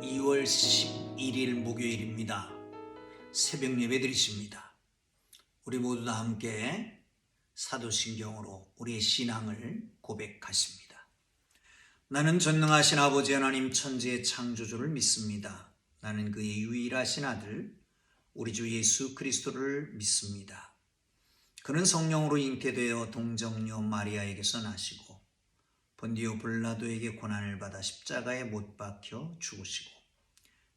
2월 11일 목요일입니다. 새벽 예배 드리십니다. 우리 모두 다 함께 사도신경으로 우리의 신앙을 고백하십니다. 나는 전능하신 아버지 하나님 천지의 창조주를 믿습니다. 나는 그의 유일하신 아들 우리 주 예수 그리스도를 믿습니다. 그는 성령으로 잉태되어 동정녀 마리아에게서 나시고 본디오 빌라도에게 고난을 받아 십자가에 못 박혀 죽으시고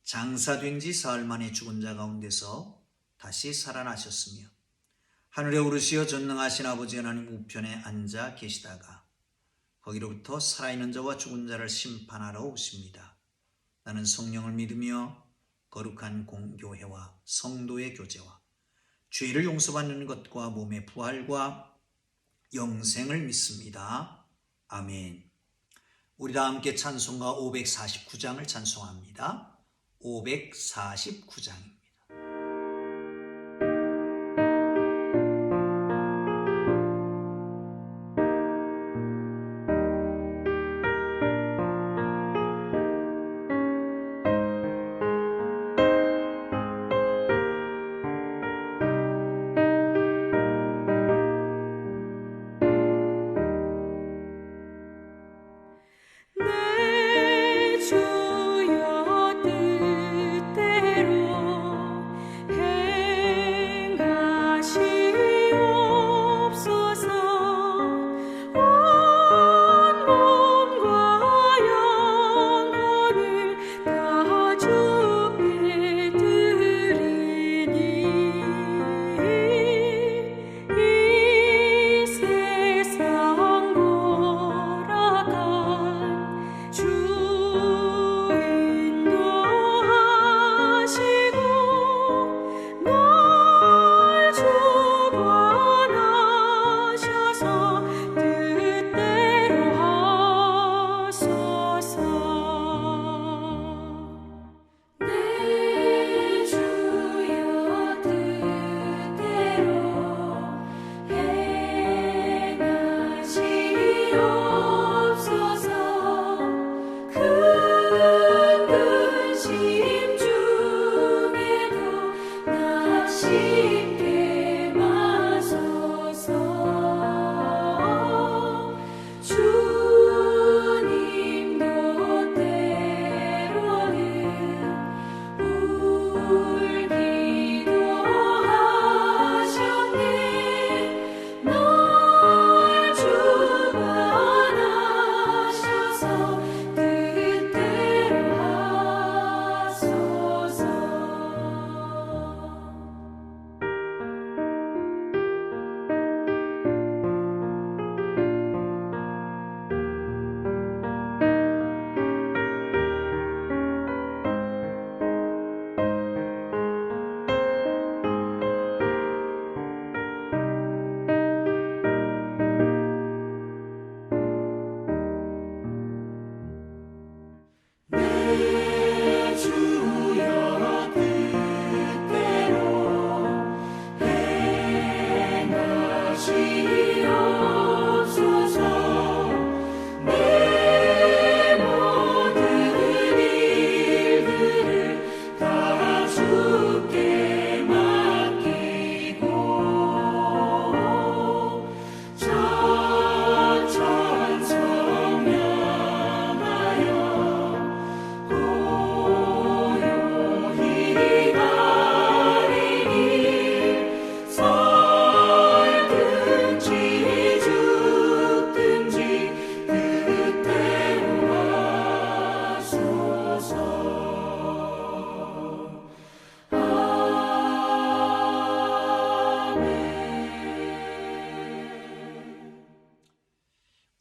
장사된 지 사흘 만에 죽은 자 가운데서 다시 살아나셨으며 하늘에 오르시어 전능하신 아버지 하나님 우편에 앉아 계시다가 거기로부터 살아있는 자와 죽은 자를 심판하러 오십니다. 나는 성령을 믿으며 거룩한 공교회와 성도의 교제와 죄를 용서받는 것과 몸의 부활과 영생을 믿습니다. 아멘. 우리 다 함께 찬송가 549장을 찬송합니다. 549장입니다.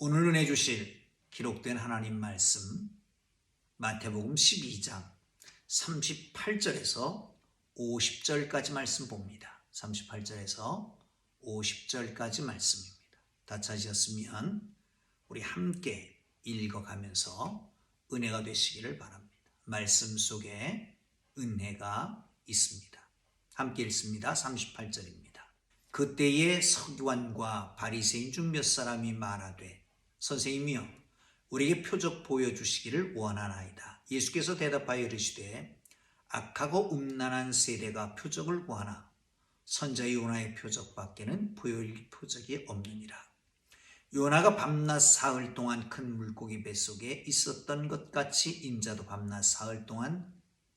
오늘 은혜 주실 기록된 하나님 말씀 마태복음 12장 38절에서 50절까지 말씀 봅니다. 38절에서 50절까지 말씀입니다. 다 찾으셨으면 우리 함께 읽어가면서 은혜가 되시기를 바랍니다. 말씀 속에 은혜가 있습니다. 함께 읽습니다. 38절입니다. 그때에 서기관과 바리새인 중 몇 사람이 말하되 선생님이여 우리에게 표적 보여주시기를 원하나이다. 예수께서 대답하여 이르시되 악하고 음란한 세대가 표적을 구하나 선자 요나의 표적밖에는 보일 표적이 없느니라. 요나가 밤낮 사흘 동안 큰 물고기 뱃속에 있었던 것 같이 인자도 밤낮 사흘 동안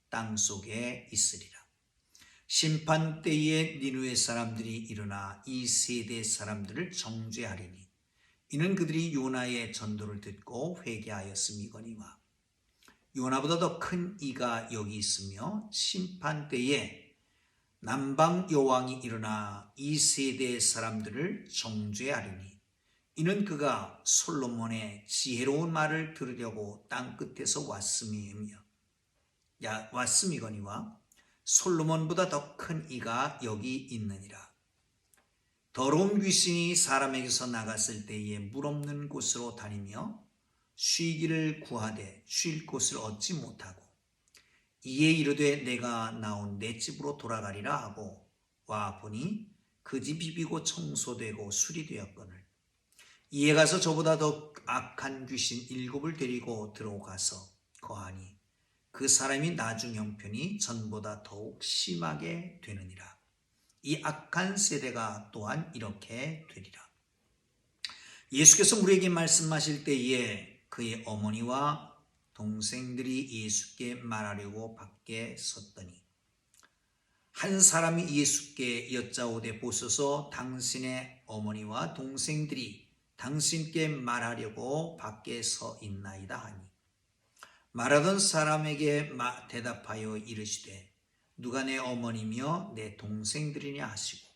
땅속에 있으리라. 심판 때에 니느웨 사람들이 일어나 이 세대 사람들을 정죄하리니 이는 그들이 요나의 전도를 듣고 회개하였음이거니와 요나보다 더 큰 이가 여기 있으며 심판 때에 남방 여왕이 일어나 이 세대 사람들을 정죄하리니 이는 그가 솔로몬의 지혜로운 말을 들으려고 땅 끝에서 왔음이거니와 솔로몬보다 더 큰 이가 여기 있느니라. 더러운 귀신이 사람에게서 나갔을 때에 물 없는 곳으로 다니며 쉬기를 구하되 쉴 곳을 얻지 못하고 이에 이르되 내가 나온 내 집으로 돌아가리라 하고 와 보니 그 집 비비고 청소되고 수리되었거늘 이에 가서 저보다 더 악한 귀신 7을 데리고 들어가서 거하니 그 사람이 나중 형편이 전보다 더욱 심하게 되느니라. 이 악한 세대가 또한 이렇게 되리라. 예수께서 우리에게 말씀하실 때에 그의 어머니와 동생들이 예수께 말하려고 밖에 섰더니 한 사람이 예수께 여짜오되 보소서 당신의 어머니와 동생들이 당신께 말하려고 밖에 서 있나이다 하니 말하던 사람에게 대답하여 이르시되 누가 내 어머니며 내 동생들이냐 하시고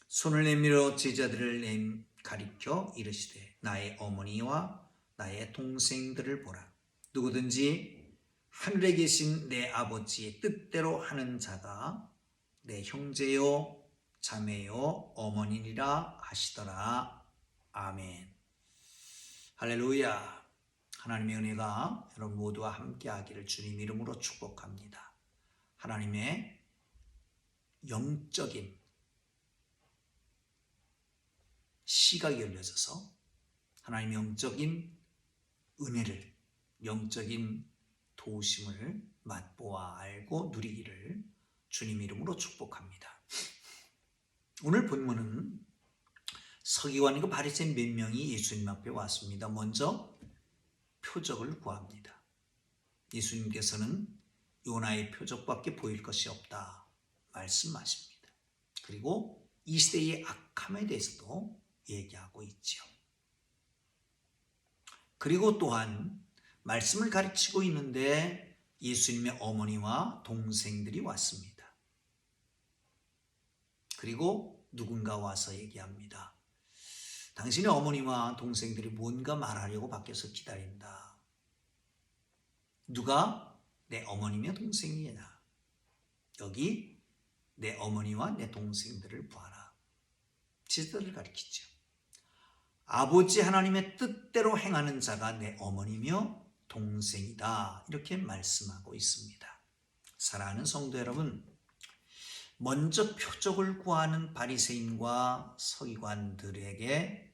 손을 내밀어 제자들을 가리켜 이르시되 나의 어머니와 나의 동생들을 보라. 누구든지 하늘에 계신 내 아버지의 뜻대로 하는 자가 내 형제요 자매요 어머니니라 하시더라. 아멘. 할렐루야. 하나님의 은혜가 여러분 모두와 함께 하기를 주님 이름으로 축복합니다. 하나님의 영적인 시각이 열려져서 하나님의 영적인 은혜를, 영적인 도우심을 맛보아 알고 누리기를 주님 이름으로 축복합니다. 오늘 본문은 서기관이고 바리새인 몇 명이 예수님 앞에 왔습니다. 먼저 표적을 구합니다. 예수님께서는 요나의 표적밖에 보일 것이 없다 말씀하십니다. 그리고 이 시대의 악함에 대해서도 얘기하고 있지요. 그리고 또한 말씀을 가르치고 있는데 예수님의 어머니와 동생들이 왔습니다. 그리고 누군가 와서 얘기합니다. 당신의 어머니와 동생들이 뭔가 말하려고 밖에서 기다린다. 누가 내 어머니며 동생이냐? 여기 내 어머니와 내 동생들을 보아라. 제자들을 가리키죠. 아버지 하나님의 뜻대로 행하는 자가 내 어머니며 동생이다. 이렇게 말씀하고 있습니다. 사랑하는 성도 여러분, 먼저 표적을 구하는 바리새인과 서기관들에게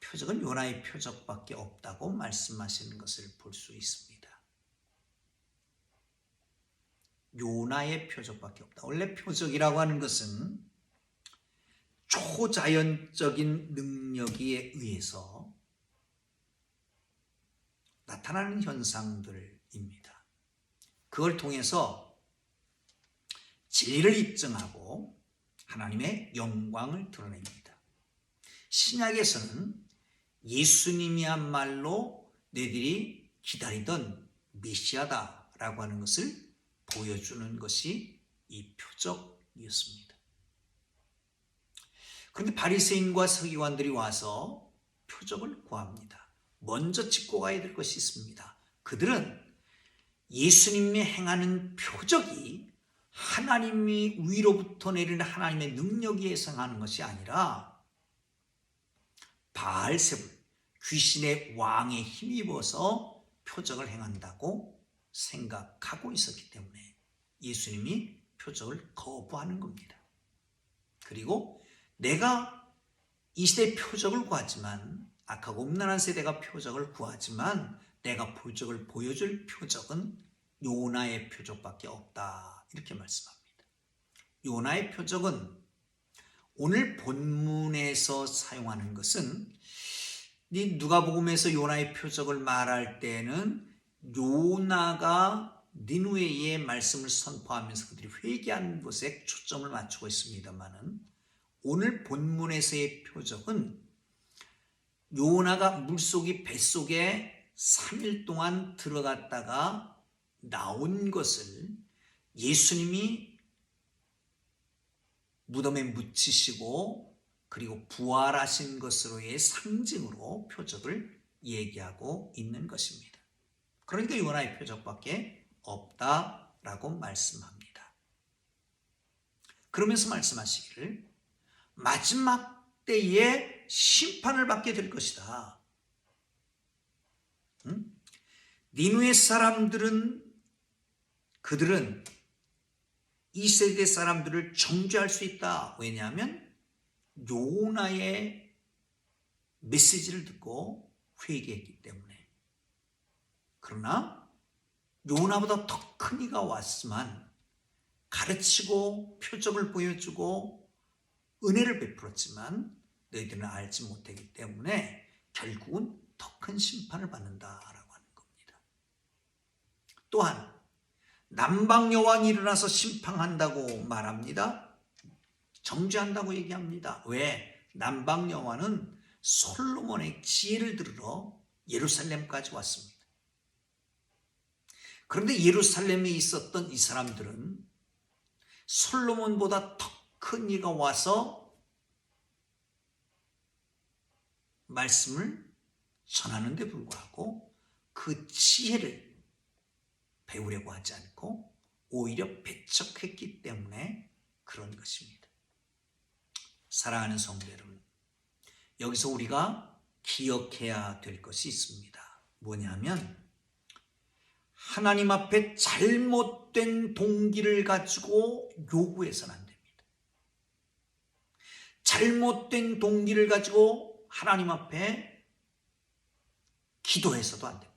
표적은 요나의 표적밖에 없다고 말씀하시는 것을 볼 수 있습니다. 요나의 표적밖에 없다. 원래 표적이라고 하는 것은 초자연적인 능력에 의해서 나타나는 현상들입니다. 그걸 통해서 진리를 입증하고 하나님의 영광을 드러냅니다. 신약에서는 예수님이야말로 너희들이 기다리던 메시아다라고 하는 것을 보여주는 것이 이 표적이었습니다. 그런데 바리새인과 서기관들이 와서 표적을 구합니다. 먼저 짚고 가야 될 것이 있습니다. 그들은 예수님이 행하는 표적이 하나님이 위로부터 내리는 하나님의 능력에 의해서 하는 것이 아니라 바알세불, 귀신의 왕에 힘입어서 표적을 행한다고 생각하고 있었기 때문에 예수님이 표적을 거부하는 겁니다. 그리고 내가 이 시대의 표적을 구하지만, 악하고 음란한 세대가 표적을 구하지만 내가 표적을 보여줄 표적은 요나의 표적밖에 없다. 이렇게 말씀합니다. 요나의 표적은 오늘 본문에서 사용하는 것은 누가복음에서 요나의 표적을 말할 때는 요나가 니느웨의 말씀을 선포하면서 그들이 회개하는 것에 초점을 맞추고 있습니다만은 오늘 본문에서의 표적은 요나가 물속이 뱃속에 3일 동안 들어갔다가 나온 것을 예수님이 무덤에 묻히시고 그리고 부활하신 것으로의 상징으로 표적을 얘기하고 있는 것입니다. 그러니까 요나의 표적밖에 없다라고 말씀합니다. 그러면서 말씀하시기를 마지막 때에 심판을 받게 될 것이다. 니느웨 사람들은 그들은 이 세대 사람들을 정죄할 수 있다. 왜냐하면 요나의 메시지를 듣고 회개했기 때문에. 그러나 요나보다 더 큰 이가 왔지만 가르치고 표적을 보여주고 은혜를 베풀었지만 너희들은 알지 못하기 때문에 결국은 더 큰 심판을 받는다라고 하는 겁니다. 또한 남방 여왕이 일어나서 심판한다고 말합니다. 정죄한다고 얘기합니다. 왜? 남방 여왕은 솔로몬의 지혜를 들으러 예루살렘까지 왔습니다. 그런데 예루살렘에 있었던 이 사람들은 솔로몬보다 더 큰 이가 와서 말씀을 전하는데 불구하고 그 지혜를 배우려고 하지 않고 오히려 배척했기 때문에 그런 것입니다. 사랑하는 성도 여러분, 여기서 우리가 기억해야 될 것이 있습니다. 뭐냐면 하나님 앞에 잘못된 동기를 가지고 요구해서는 안 됩니다. 잘못된 동기를 가지고 하나님 앞에 기도해서도 안 됩니다.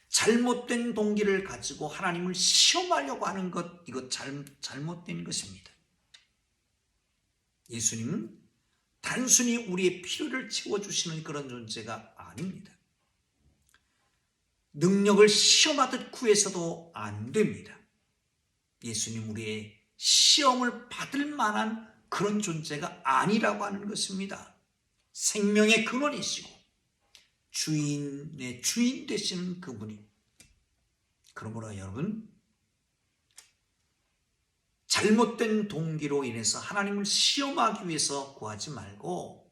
잘못된 동기를 가지고 하나님을 시험하려고 하는 것, 이거 잘못된 것입니다. 예수님은 단순히 우리의 필요를 채워주시는 그런 존재가 아닙니다. 능력을 시험하듯 구해서도 안 됩니다. 예수님 우리의 시험을 받을 만한 그런 존재가 아니라고 하는 것입니다. 생명의 근원이시고 주인의 주인 되시는 그분이. 그러므로 여러분, 잘못된 동기로 인해서 하나님을 시험하기 위해서 구하지 말고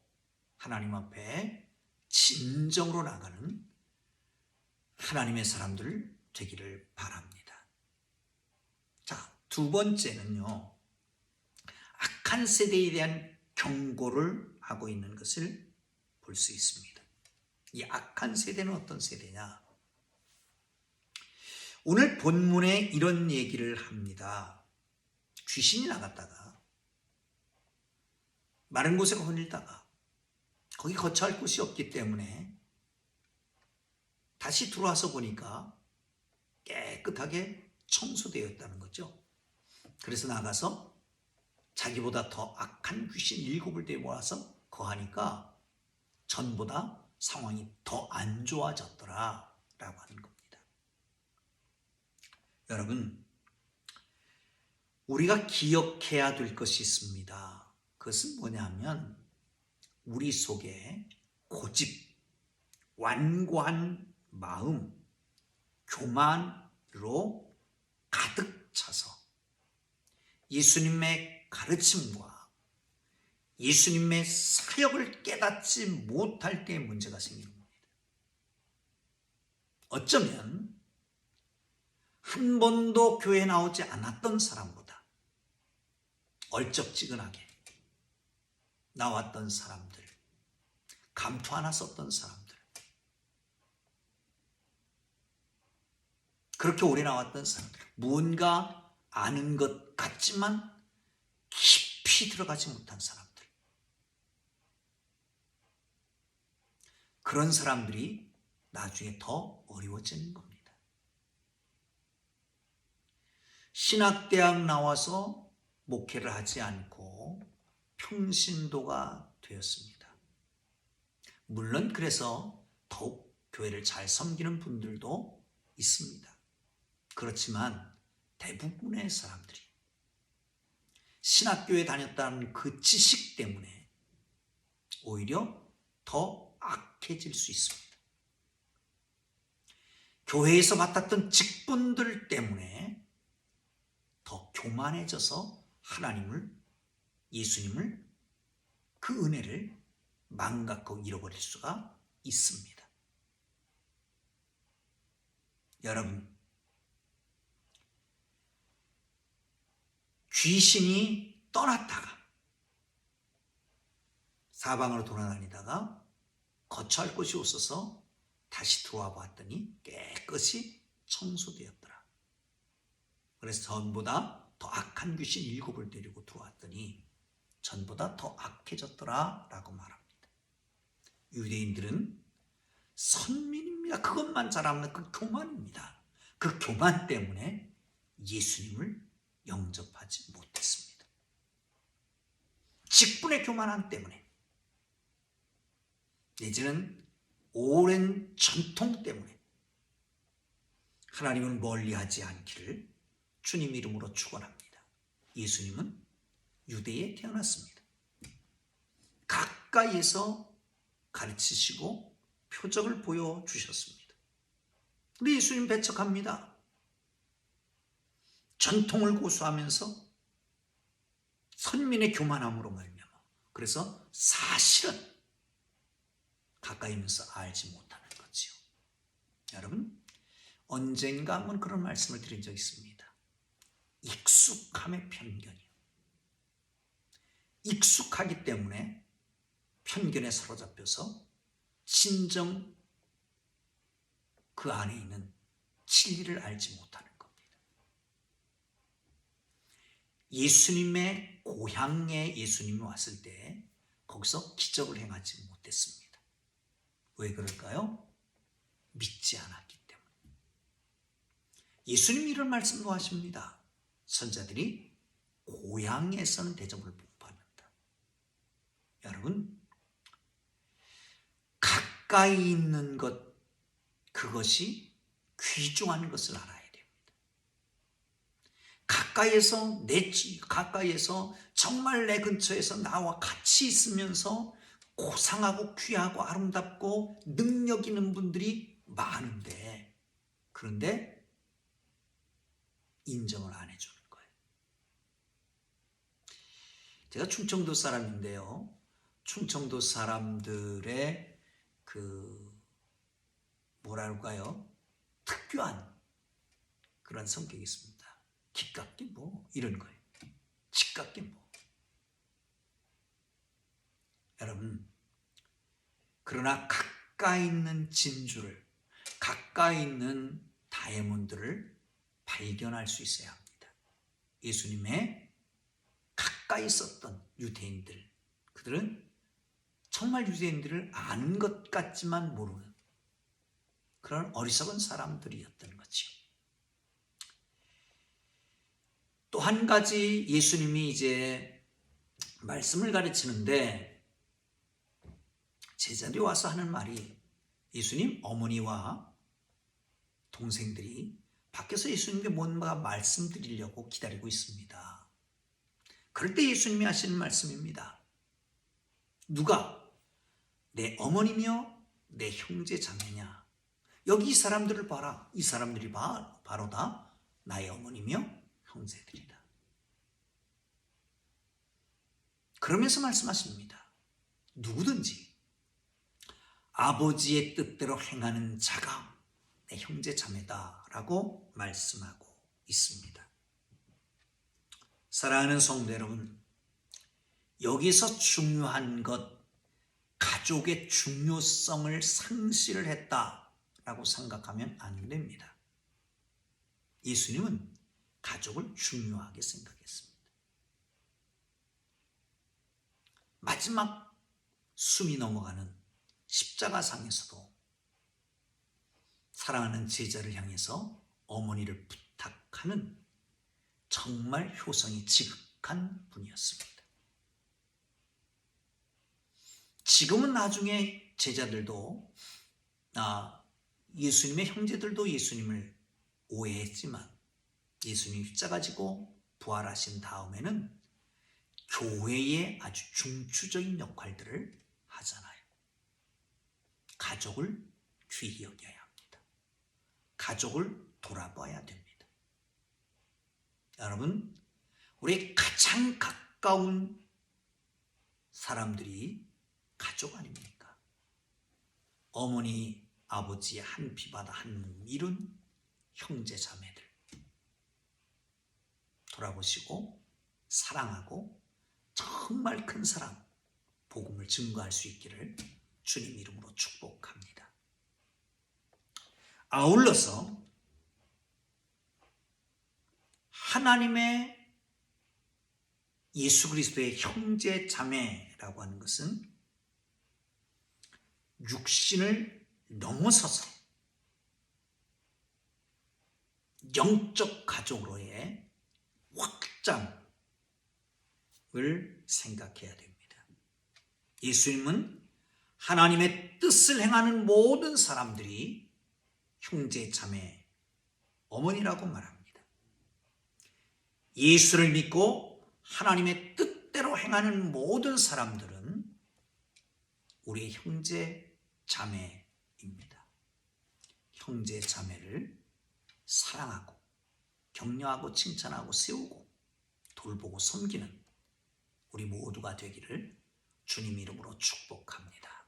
하나님 앞에 진정으로 나가는 하나님의 사람들 되기를 바랍니다. 자, 두 번째는요, 악한 세대에 대한 경고를 하고 있는 것을 볼 수 있습니다. 이 악한 세대는 어떤 세대냐? 오늘 본문에 이런 얘기를 합니다. 귀신이 나갔다가 마른 곳에 거닐다가 거기 거처할 곳이 없기 때문에 다시 들어와서 보니까 깨끗하게 청소되었다는 거죠. 그래서 나가서 자기보다 더 악한 귀신 7을 데려와서 거하니까 전보다 상황이 더 안 좋아졌더라 라고 하는 겁니다. 여러분, 우리가 기억해야 될 것이 있습니다. 그것은 뭐냐면 우리 속에 고집, 완고한 마음, 교만으로 가득 차서 예수님의 가르침과 예수님의 사역을 깨닫지 못할 때 문제가 생기는 겁니다. 어쩌면 한 번도 교회에 나오지 않았던 사람보다 얼쩍지근하게 나왔던 사람들, 감투 하나 썼던 사람들, 그렇게 오래 나왔던 사람들, 뭔가 아는 것 같지만 깊이 들어가지 못한 사람들, 그런 사람들이 나중에 더 어려워지는 겁니다. 신학대학 나와서 목회를 하지 않고 평신도가 되었습니다. 물론 그래서 더욱 교회를 잘 섬기는 분들도 있습니다. 그렇지만 대부분의 사람들이 신학교에 다녔다는 그 지식 때문에 오히려 더 악해질 수 있습니다. 교회에서 맡았던 직분들 때문에 더 교만해져서 하나님을, 예수님을, 그 은혜를 망각하고 잃어버릴 수가 있습니다. 여러분, 귀신이 떠났다가 사방으로 돌아다니다가 거처할 곳이 없어서 다시 들어와 봤더니 깨끗이 청소되었더라. 그래서 전보다 더 악한 귀신 7을 데리고 들어왔더니 전보다 더 악해졌더라 라고 말합니다. 유대인들은 선민입니다. 그것만 잘하면 그 교만입니다. 그 교만 때문에 예수님을 영접하지 못했습니다. 직분의 교만함 때문에, 내지는 오랜 전통 때문에 하나님을 멀리하지 않기를 주님 이름으로 축원합니다. 예수님은 유대에 태어났습니다. 가까이에서 가르치시고 표적을 보여주셨습니다. 우리 예수님 배척합니다. 전통을 고수하면서 선민의 교만함으로 말미암아, 그래서 사실은 가까이 있면서 알지 못하는 거지요. 여러분, 언젠가 한번 그런 말씀을 드린 적이 있습니다. 익숙함의 편견이요. 익숙하기 때문에 편견에 사로잡혀서 진정 그 안에 있는 진리를 알지 못하는 겁니다. 예수님의 고향에 예수님이 왔을 때 거기서 기적을 행하지 못했습니다. 왜 그럴까요? 믿지 않았기 때문에. 예수님이 이런 말씀도 하십니다. 선자들이 고향에서는 대접을 못 받는다. 여러분, 가까이 있는 것, 그것이 귀중한 것을 알아야 됩니다. 가까이에서 정말 내 근처에서 나와 같이 있으면서 고상하고 귀하고 아름답고 능력 있는 분들이 많은데, 그런데 인정을 안 해주는 거예요. 제가 충청도 사람인데요. 충청도 사람들의 뭐랄까요? 특유한 그런 성격이 있습니다. 기깎기 뭐 이런 거예요. 치깎기 뭐. 여러분, 그러나 가까이 있는 진주를, 가까이 있는 다이아몬드를 발견할 수 있어야 합니다. 예수님의 가까이 있었던 유대인들, 그들은 정말 유대인들을 아는 것 같지만 모르는 그런 어리석은 사람들이었던 거죠. 또 한 가지, 예수님이 이제 말씀을 가르치는데 제자들이 와서 하는 말이, 예수님 어머니와 동생들이 밖에서 예수님께 뭔가 말씀드리려고 기다리고 있습니다. 그럴 때 예수님이 하시는 말씀입니다. 누가 내 어머니며 내 형제 자매냐? 여기 이 사람들을 봐라. 이 사람들이 바로 다 나의 어머니며 형제들이다. 그러면서 말씀하십니다. 누구든지 아버지의 뜻대로 행하는 자가 내 형제 자매다라고 말씀하고 있습니다. 사랑하는 성도 여러분, 여기서 중요한 것, 가족의 중요성을 상실을 했다라고 생각하면 안 됩니다. 예수님은 가족을 중요하게 생각했습니다. 마지막 숨이 넘어가는 십자가상에서도 사랑하는 제자를 향해서 어머니를 부탁하는 정말 효성이 지극한 분이었습니다. 지금은 나중에 제자들도 예수님의 형제들도 예수님을 오해했지만 예수님이 십자가지고 부활하신 다음에는 교회의 아주 중추적인 역할들을 하잖아요. 가족을 귀히 여겨야 합니다. 가족을 돌아봐야 됩니다. 여러분, 우리 가장 가까운 사람들이 가족 아닙니까? 어머니, 아버지 한 피바다 한 몸 이룬 형제 자매들 돌아보시고 사랑하고 정말 큰 사랑, 복음을 증거할 수 있기를 주님 이름으로 축복합니다. 아울러서 하나님의 예수 그리스도의 형제 자매라고 하는 것은 육신을 넘어서서 영적 가족으로의 확장을 생각해야 됩니다. 예수님은 하나님의 뜻을 행하는 모든 사람들이 형제 자매 어머니라고 말합니다. 예수를 믿고 하나님의 뜻대로 행하는 모든 사람들은 우리의 형제 자매입니다. 형제 자매를 사랑하고 격려하고 칭찬하고 세우고 돌보고 섬기는 우리 모두가 되기를 주님 이름으로 축복합니다.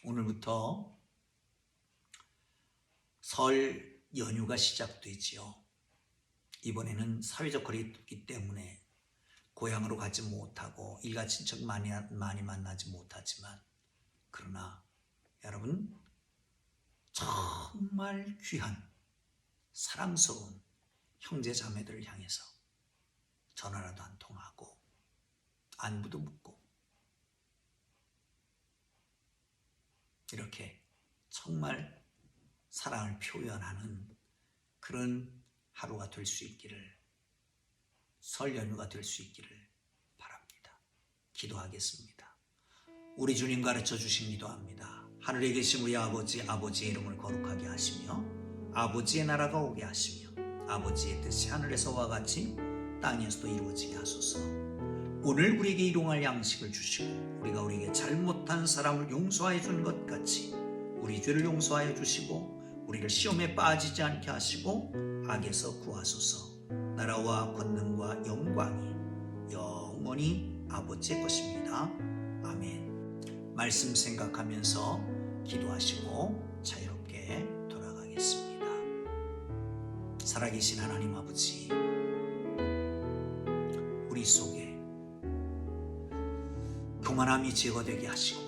오늘부터 설 연휴가 시작되지요. 이번에는 사회적 거리두기 때문에 고향으로 가지 못하고 일가 친척 많이 만나지 못하지만 그러나 여러분 정말 귀한 사랑스러운 형제 자매들을 향해서 전화라도 한 통하고 안부도 묻고 이렇게 정말 사랑을 표현하는 그런 하루가 될 수 있기를, 설 연휴가 될 수 있기를 바랍니다. 기도하겠습니다. 우리 주님 가르쳐 주신 기도합니다. 하늘에 계신 우리 아버지, 아버지의 이름을 거룩하게 하시며 아버지의 나라가 오게 하시며 아버지의 뜻이 하늘에서와 같이 땅에서도 이루어지게 하소서. 오늘 우리에게 일용할 양식을 주시고 우리가 우리에게 잘못한 사람을 용서하여 준 것 같이 우리 죄를 용서하여 주시고 우리를 시험에 빠지지 않게 하시고 악에서 구하소서. 나라와 권능과 영광이 영원히 아버지의 것입니다. 아멘. 말씀 생각하면서 기도하시고 자유롭게 돌아가겠습니다. 살아계신 하나님 아버지, 우리 속에 교만함이 제거되게 하시고